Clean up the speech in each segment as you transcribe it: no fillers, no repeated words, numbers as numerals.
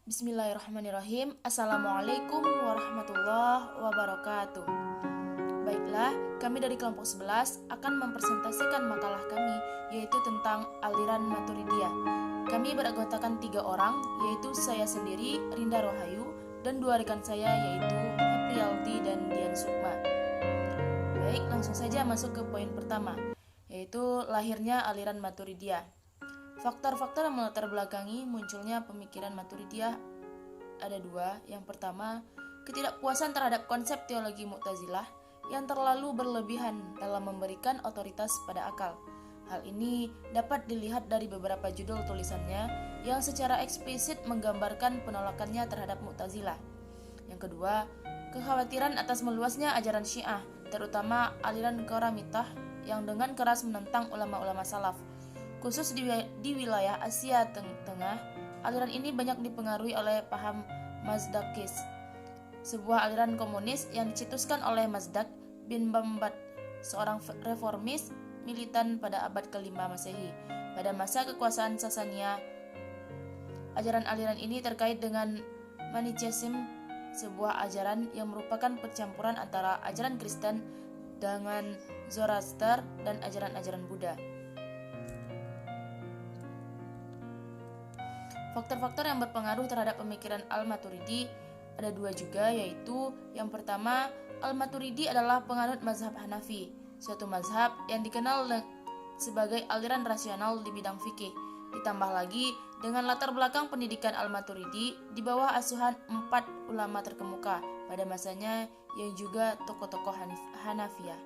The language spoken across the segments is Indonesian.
Bismillahirrahmanirrahim. Assalamualaikum warahmatullahi wabarakatuh. Baiklah, kami dari kelompok 11 akan mempresentasikan makalah kami, yaitu tentang aliran Maturidiyah. Kami beranggotakan 3 orang, yaitu saya sendiri, Rinda Rohayu, dan 2 rekan saya, yaitu Apriyalti dan Dian Sukma. Baik, langsung saja masuk ke poin pertama, yaitu lahirnya aliran Maturidiyah. Faktor-faktor yang melatar belakangi munculnya pemikiran Maturidiyah ada 2. Yang pertama, ketidakpuasan terhadap konsep teologi Mu'tazilah yang terlalu berlebihan dalam memberikan otoritas pada akal. Hal ini dapat dilihat dari beberapa judul tulisannya yang secara eksplisit menggambarkan penolakannya terhadap Mu'tazilah. Yang kedua, kekhawatiran atas meluasnya ajaran Syiah, terutama aliran Qaramitah yang dengan keras menentang ulama-ulama salaf. Khusus di wilayah Asia Tengah, aliran ini banyak dipengaruhi oleh paham Mazdakis, sebuah aliran komunis yang dicetuskan oleh Mazdak bin Bambat, seorang reformis militan pada abad ke-5 Masehi. Pada masa kekuasaan Sasania, ajaran aliran ini terkait dengan Manichaeism, sebuah ajaran yang merupakan percampuran antara ajaran Kristen dengan Zoroaster dan ajaran-ajaran Buddha. Faktor-faktor yang berpengaruh terhadap pemikiran Al-Maturidi ada 2 juga, yaitu yang pertama, Al-Maturidi adalah penganut mazhab Hanafi, suatu mazhab yang dikenal sebagai aliran rasional di bidang fikih. Ditambah lagi dengan latar belakang pendidikan Al-Maturidi di bawah asuhan 4 ulama terkemuka pada masanya yang juga tokoh-tokoh Hanafiyah.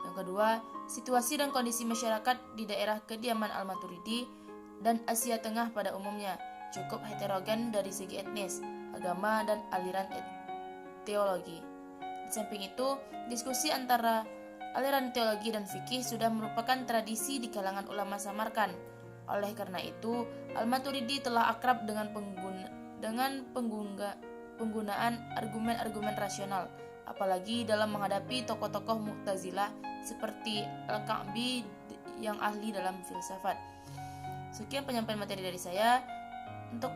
Yang kedua, situasi dan kondisi masyarakat di daerah kediaman Al-Maturidi dan Asia Tengah pada umumnya cukup heterogen dari segi etnis, agama, dan aliran teologi. Di samping itu, diskusi antara aliran teologi dan fikih sudah merupakan tradisi di kalangan ulama Samarkand. Oleh karena itu, Al-Maturidi telah akrab dengan penggunaan argumen-argumen rasional, apalagi dalam menghadapi tokoh-tokoh Mu'tazilah seperti Al-Ka'bi yang ahli dalam filsafat. Sekian penyampaian materi dari saya. Untuk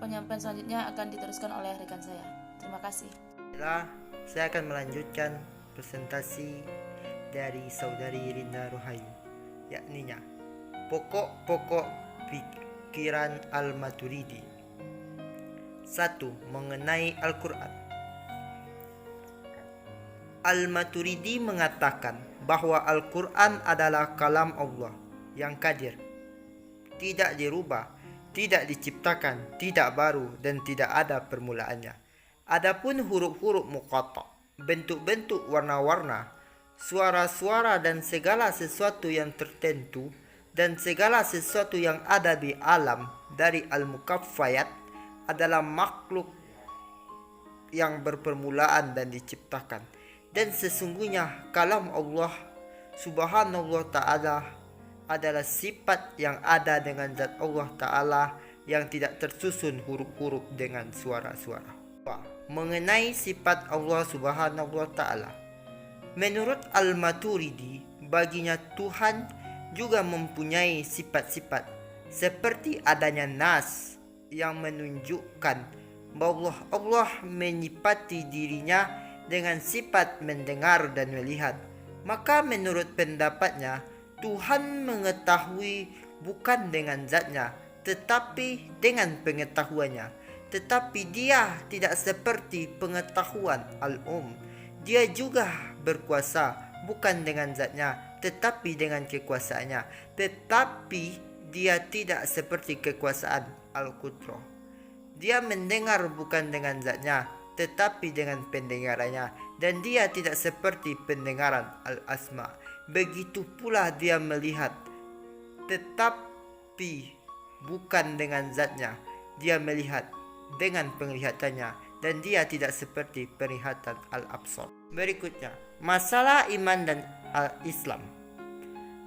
penyampaian selanjutnya akan diteruskan oleh rekan saya. Terima kasih. Saya akan melanjutkan presentasi dari saudari Rinda Rohayu, yakninya pokok-pokok pikiran Al-Maturidi. 1. Mengenai Al-Quran. Al-Maturidi mengatakan bahwa Al-Quran adalah kalam Allah yang qadir, tidak dirubah, tidak diciptakan, tidak baru, dan tidak ada permulaannya. Adapun huruf-huruf muqatta', bentuk-bentuk warna-warna, suara-suara dan segala sesuatu yang tertentu dan segala sesuatu yang ada di alam dari al-mukaffayat adalah makhluk yang berpermulaan dan diciptakan. Dan sesungguhnya kalam Allah subhanahu wa ta'ala adalah sifat yang ada dengan zat Allah Ta'ala yang tidak tersusun huruf-huruf dengan suara-suara. Mengenai sifat Allah Subhanahu wa Ta'ala, menurut Al-Maturidi, baginya Tuhan juga mempunyai sifat-sifat seperti adanya nas yang menunjukkan bahwa Allah menyifati dirinya dengan sifat mendengar dan melihat. Maka menurut pendapatnya, Tuhan mengetahui bukan dengan zatnya, tetapi dengan pengetahuannya. Tetapi dia tidak seperti pengetahuan al-um. Dia juga berkuasa bukan dengan zatnya, tetapi dengan kekuasaannya. Tetapi dia tidak seperti kekuasaan al-qudrah. Dia mendengar bukan dengan zatnya, tetapi dengan pendengarannya. Dan dia tidak seperti pendengaran al-asma. Begitu pula dia melihat, tetapi bukan dengan zatnya. Dia melihat dengan penglihatannya, dan dia tidak seperti penglihatan al-absar. Berikutnya, masalah iman dan al-Islam.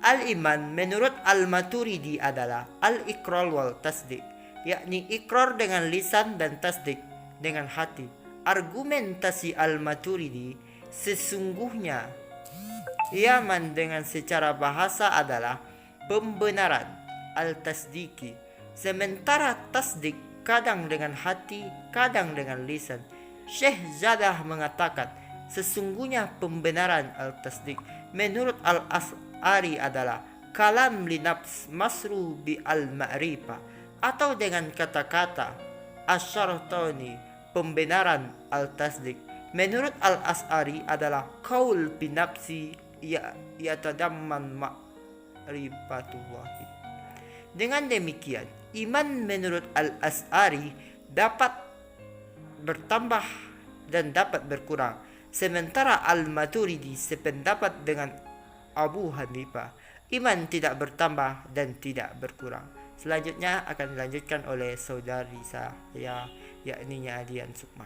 Al-iman menurut Al-Maturidi adalah al-iqrar wal tasdik, yakni ikrar dengan lisan dan tasdik dengan hati. Argumentasi Al-Maturidi sesungguhnya iman dengan secara bahasa adalah pembenaran al-tasdiki, sementara tasdik kadang dengan hati, kadang dengan lisan. Syekh Zadah mengatakan, sesungguhnya pembenaran al-tasdik menurut al-As'ari adalah kalam li nafs masru bi al-ma'rifah, atau dengan kata-kata asyartani. Pembenaran al-tasdik menurut al-As'ari adalah qaul bi nafsi yatadamman ma'rifatullah. Dengan demikian, iman menurut al-As'ari dapat bertambah dan dapat berkurang, sementara al-Maturidi sependapat dengan Abu Hanifah, iman tidak bertambah dan tidak berkurang. Selanjutnya akan dilanjutkan oleh saudari saya, yakni Adian Sukma.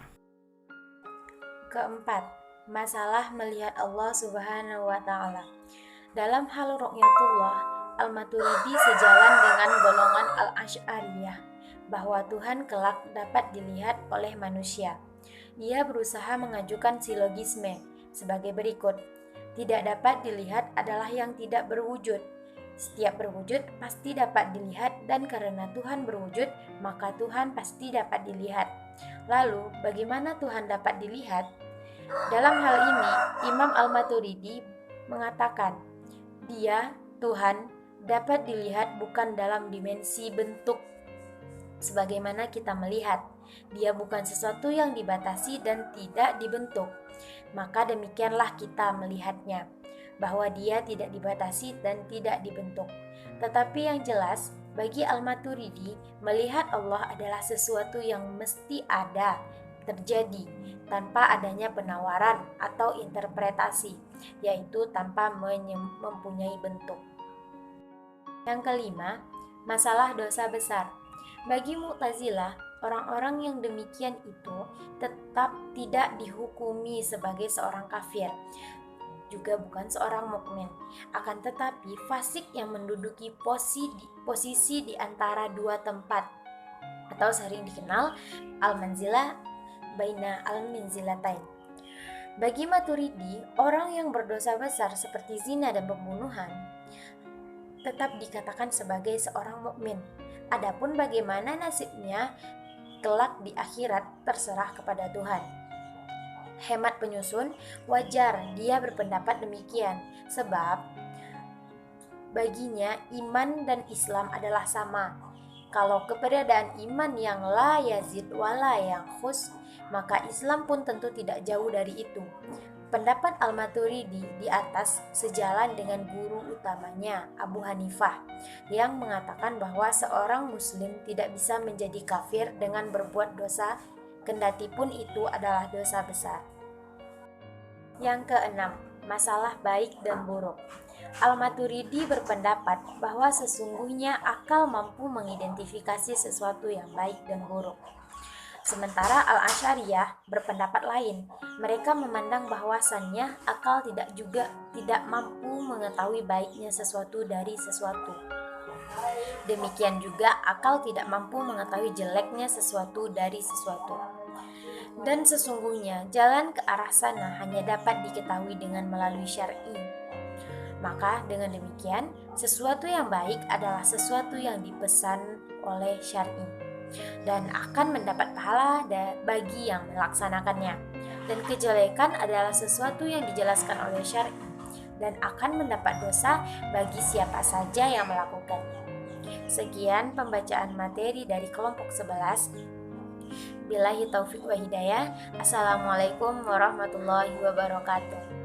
Keempat, masalah melihat Allah Subhanahu wa Ta'ala. Dalam hal ru'yatullah, Al-Maturidi sejalan dengan golongan Al-Asy'ariyah bahwa Tuhan kelak dapat dilihat oleh manusia. Ia berusaha mengajukan silogisme sebagai berikut. Tidak dapat dilihat adalah yang tidak berwujud. Setiap berwujud pasti dapat dilihat, dan karena Tuhan berwujud, maka Tuhan pasti dapat dilihat. Lalu, bagaimana Tuhan dapat dilihat? Dalam hal ini, Imam Al-Maturidi mengatakan, Dia, Tuhan, dapat dilihat bukan dalam dimensi bentuk sebagaimana kita melihat. Dia bukan sesuatu yang dibatasi dan tidak dibentuk. Maka demikianlah kita melihatnya, bahwa dia tidak dibatasi dan tidak dibentuk. Tetapi yang jelas, bagi Al-Maturidi, melihat Allah adalah sesuatu yang mesti ada, terjadi, tanpa adanya penawaran atau interpretasi, yaitu tanpa mempunyai bentuk. Yang kelima, masalah dosa besar. Bagi Mu'tazilah, orang-orang yang demikian itu tetap tidak dihukumi sebagai seorang kafir, juga bukan seorang mukmin. Akan tetapi fasik yang menduduki posisi di antara dua tempat, atau sering dikenal al-manzilah baina al-manzilatain. Bagi Maturidi, orang yang berdosa besar seperti zina dan pembunuhan tetap dikatakan sebagai seorang mukmin. Adapun bagaimana nasibnya kelak di akhirat terserah kepada Tuhan. Hemat penyusun, wajar dia berpendapat demikian, sebab baginya iman dan Islam adalah sama. Kalau keberadaan iman yang la yazid wa la yanqus, maka Islam pun tentu tidak jauh dari itu. Pendapat Al-Maturidi di atas sejalan dengan guru utamanya, Abu Hanifah, yang mengatakan bahwa seorang muslim tidak bisa menjadi kafir dengan berbuat dosa, kendati pun itu adalah dosa besar. Yang keenam, masalah baik dan buruk. Al-Maturidi berpendapat bahwa sesungguhnya akal mampu mengidentifikasi sesuatu yang baik dan buruk. Sementara Al-Asy'ariyah berpendapat lain. Mereka memandang bahwasannya akal tidak mampu mengetahui baiknya sesuatu dari sesuatu. Demikian juga akal tidak mampu mengetahui jeleknya sesuatu dari sesuatu. Dan sesungguhnya jalan ke arah sana hanya dapat diketahui dengan melalui syar'i. Maka dengan demikian, sesuatu yang baik adalah sesuatu yang dipesan oleh syar'i dan akan mendapat pahala bagi yang melaksanakannya. Dan kejelekan adalah sesuatu yang dijelaskan oleh syar'i dan akan mendapat dosa bagi siapa saja yang melakukannya. Sekian pembacaan materi dari kelompok 11. Billahi taufiq wa hidayah. Assalamualaikum warahmatullahi wabarakatuh.